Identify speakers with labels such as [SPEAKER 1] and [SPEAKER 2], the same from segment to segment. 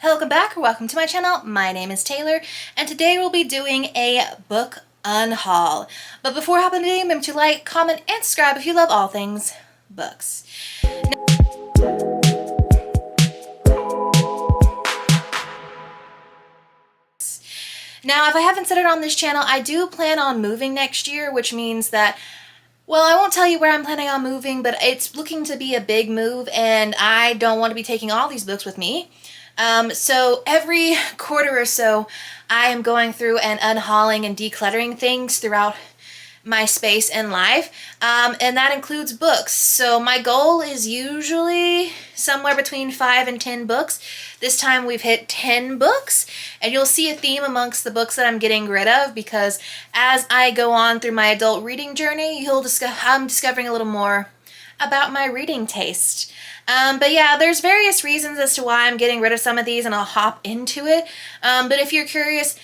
[SPEAKER 1] Welcome back or welcome to my channel. My name is Taylor and today we'll be doing a book unhaul. But before hopping into the remember to like, comment, and subscribe if you love all things books. Now, if I haven't said it on this channel, I do plan on moving next year, which means that, well, I won't tell you where I'm planning on moving, but it's looking to be a big move and I don't want to be taking all these books with me. So every quarter or so, I am going through and unhauling and decluttering things throughout my space and life, and that includes books. So my goal is usually somewhere between 5 and 10 books. This time we've hit 10 books, and you'll see a theme amongst the books that I'm getting rid of because as I go on through my adult reading journey, I'm discovering a little more about my reading taste. But yeah, there's various reasons as to why I'm getting rid of some of these, and I'll hop into it. But if you're curious,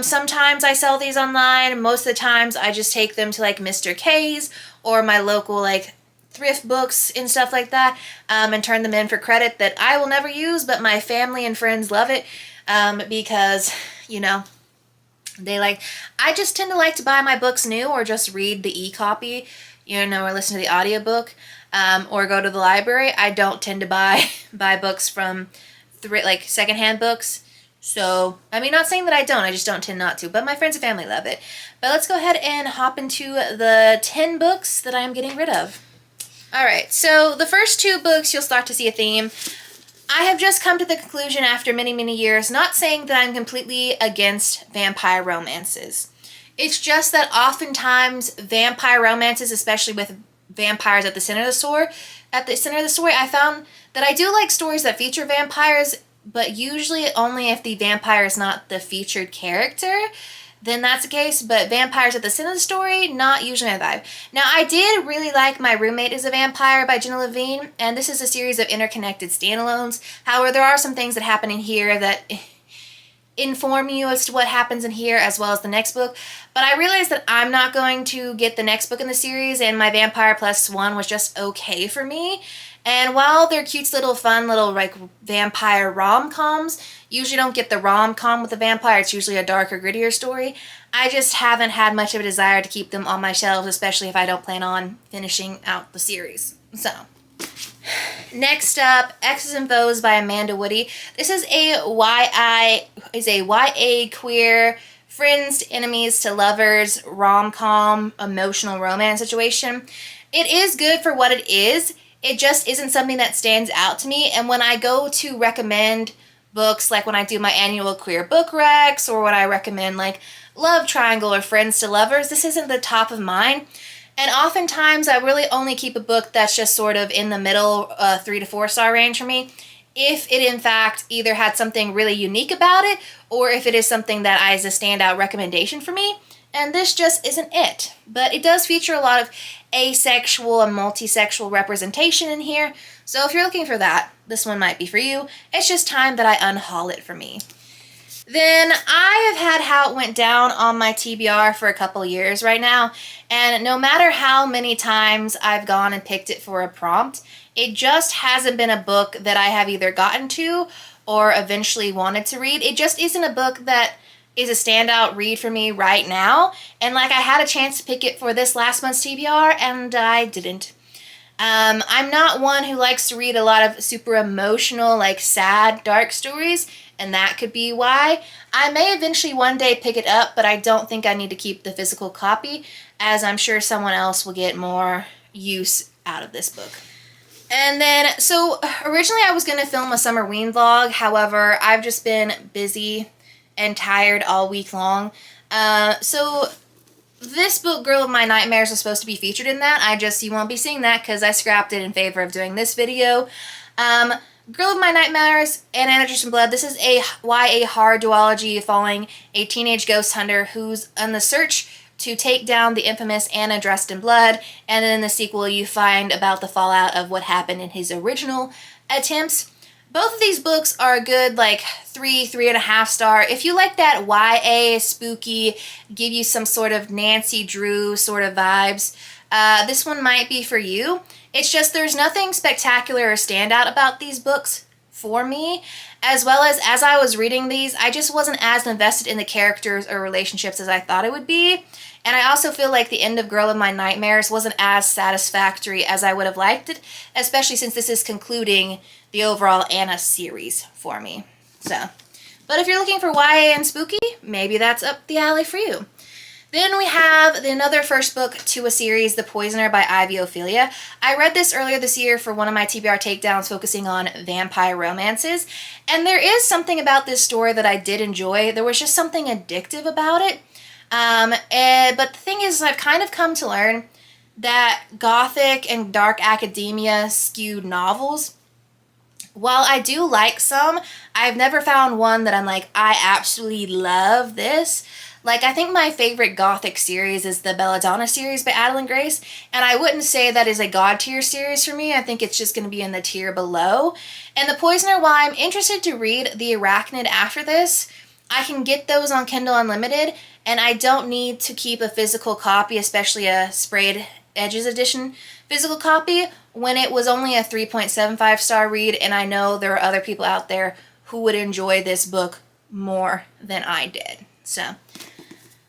[SPEAKER 1] sometimes I sell these online. Most of the times I just take them to like Mr. K's or my local like thrift books and stuff like that, and turn them in for credit that I will never use, but my family and friends love it, because, you know, I just tend to like to buy my books new or just read the e-copy, you know, or listen to the audiobook, or go to the library. I don't tend to buy books from like secondhand books. So, I mean, not saying that I don't, I just don't tend not to, but my friends and family love it. But let's go ahead and hop into the 10 books that I'm getting rid of. Alright, so the first 2 books you'll start to see a theme. I have just come to the conclusion after many, many years, not saying that I'm completely against vampire romances. It's just that oftentimes vampire romances, especially with vampires at the center of the story, I found that I do like stories that feature vampires, but usually only if the vampire is not the featured character, then that's the case. But vampires at the center of the story, not usually my vibe. Now, I did really like My Roommate is a Vampire by Jenna Levine, and this is a series of interconnected standalones. However, there are some things that happen in here that inform you as to what happens in here as well as the next book. But I realized that I'm not going to get the next book in the series, and My Vampire Plus One was just okay for me. And while they're cute little fun little like vampire rom-coms, usually don't get the rom-com with a vampire, it's usually a darker, grittier story. I just haven't had much of a desire to keep them on my shelves, especially if I don't plan on finishing out the series. So, next up, X's and Foes by Amanda Woody. This is a YA queer friends to enemies to lovers rom-com emotional romance situation. It is good for what it is. It just isn't something that stands out to me, and when I go to recommend books, like when I do my annual queer book recs, or when I recommend like Love Triangle or Friends to Lovers, this isn't the top of mine. And oftentimes I really only keep a book that's just sort of in the middle 3 to 4 star range for me, if it in fact either had something really unique about it, or if it is something that is a standout recommendation for me. And this just isn't it. But it does feature a lot of asexual and multisexual representation in here. So if you're looking for that, this one might be for you. It's just time that I unhaul it for me. Then I have had How It Went Down on my TBR for a couple years right now. And no matter how many times I've gone and picked it for a prompt, it just hasn't been a book that I have either gotten to or eventually wanted to read. It just isn't a book that is a standout read for me right now, and like I had a chance to pick it for this last month's TBR and I didn't. I'm not one who likes to read a lot of super emotional, like sad, dark stories, and that could be why. I may eventually one day pick it up, but I don't think I need to keep the physical copy, as I'm sure someone else will get more use out of this book. And then, so originally I was going to film a summer ween vlog, however, I've just been busy and tired all week long. So this book, Girl of My Nightmares, was supposed to be featured in that. You won't be seeing that because I scrapped it in favor of doing this video. Girl of My Nightmares and Anna Dressed in Blood. This is a YA horror duology following a teenage ghost hunter who's on the search to take down the infamous Anna Dressed in Blood. And then in the sequel you find about the fallout of what happened in his original attempts. Both of these books are a good, like, 3.5 star. If you like that YA, spooky, give you some sort of Nancy Drew sort of vibes, this one might be for you. It's just there's nothing spectacular or standout about these books for me, as well as I was reading these, I just wasn't as invested in the characters or relationships as I thought it would be. And I also feel like the end of Girl of My Nightmares wasn't as satisfactory as I would have liked it, especially since this is concluding the overall Anna series for me. So, but if you're looking for YA and spooky, maybe that's up the alley for you. Then we have another first book to a series, The Poisoner by Ivy Ophelia. I read this earlier this year for one of my TBR takedowns focusing on vampire romances, and there is something about this story that I did enjoy. There was just something addictive about it. But the thing is, I've kind of come to learn that gothic and dark academia skewed novels, while I do like some, I've never found one that I'm like, I absolutely love this. Like, I think my favorite gothic series is the Belladonna series by Adeline Grace, and I wouldn't say that is a god tier series for me. I think it's just going to be in the tier below. And The Poisoner, while I'm interested to read The Arachnid after this, I can get those on Kindle Unlimited, and I don't need to keep a physical copy, especially a Sprayed Edges edition physical copy, when it was only a 3.75 star read, and I know there are other people out there who would enjoy this book more than I did. So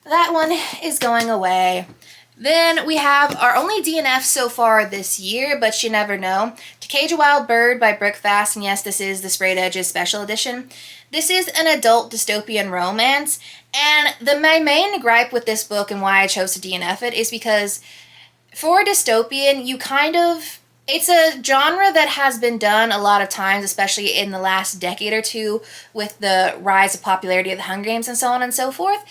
[SPEAKER 1] that one is going away. Then we have our only DNF so far this year, but you never know. To Cage a Wild Bird by Brooke Fast, and yes, this is the Sprayed Edges special edition. This is an adult dystopian romance, and my main gripe with this book and why I chose to DNF it is because for a dystopian, it's a genre that has been done a lot of times, especially in the last decade or two with the rise of popularity of the Hunger Games and so on and so forth,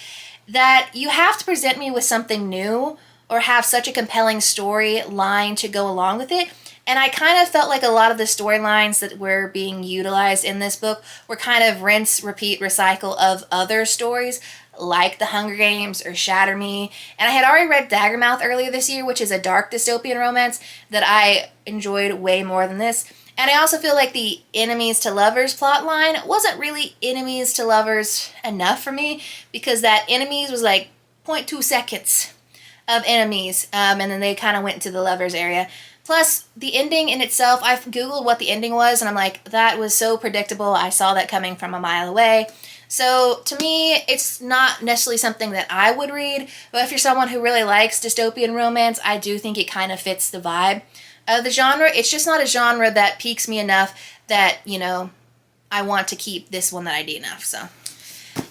[SPEAKER 1] that you have to present me with something new or have such a compelling storyline to go along with it. And I kind of felt like a lot of the storylines that were being utilized in this book were kind of rinse, repeat, recycle of other stories like The Hunger Games or Shatter Me. And I had already read Daggermouth earlier this year, which is a dark dystopian romance that I enjoyed way more than this. And I also feel like the enemies to lovers plot line wasn't really enemies to lovers enough for me, because that enemies was like 0.2 seconds of enemies, and then they kind of went into the lovers area. Plus, the ending in itself, I've Googled what the ending was, and I'm like, that was so predictable. I saw that coming from a mile away. So, to me, it's not necessarily something that I would read, but if you're someone who really likes dystopian romance, I do think it kind of fits the vibe of the genre. It's just not a genre that piques me enough that, I want to keep this one that I DNF, so.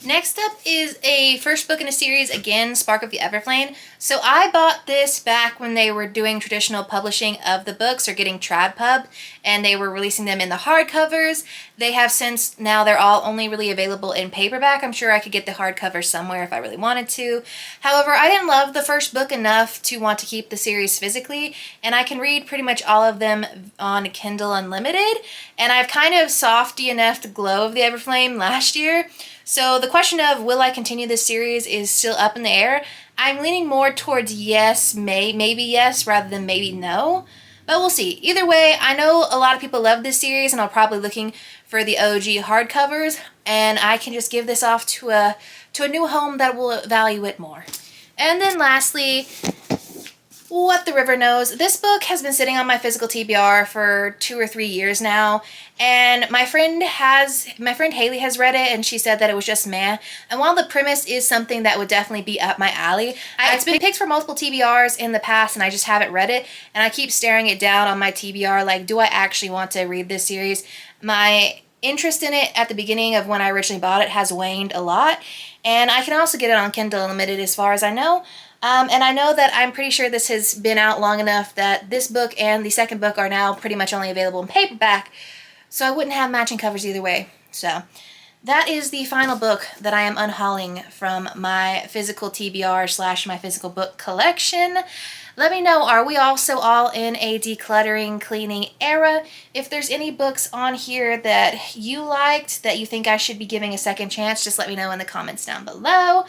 [SPEAKER 1] Next up is a first book in a series, again, Spark of the Everflame. So I bought this back when they were doing traditional publishing of the books, or getting trad pub, and they were releasing them in the hardcovers. They have since, now they're all only really available in paperback. I'm sure I could get the hardcover somewhere if I really wanted to. However, I didn't love the first book enough to want to keep the series physically, and I can read pretty much all of them on Kindle Unlimited, and I've kind of soft DNF'd Glow of the Everflame last year. So the question of will I continue this series is still up in the air. I'm leaning more towards yes, maybe yes, rather than maybe no. But we'll see. Either way, I know a lot of people love this series, and I'm probably looking for the OG hardcovers, and I can just give this off to a new home that will value it more. And then lastly, What the River Knows. This book has been sitting on my physical TBR for 2 or 3 years now, and my friend Haley has read it, and she said that it was just meh. And while the premise is something that would definitely be up my alley, it's been picked for multiple TBRs in the past, and I just haven't read it, and I keep staring it down on my TBR like, do I actually want to read this series? My interest in it at the beginning of when I originally bought it has waned a lot, and I can also get it on Kindle Unlimited as far as I know. And I know that I'm pretty sure this has been out long enough that this book and the second book are now pretty much only available in paperback, so I wouldn't have matching covers either way. So that is the final book that I am unhauling from my physical TBR / my physical book collection. Let me know, are we also all in a decluttering, cleaning era? If there's any books on here that you liked, that you think I should be giving a second chance, just let me know in the comments down below.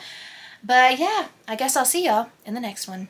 [SPEAKER 1] But yeah, I guess I'll see y'all in the next one.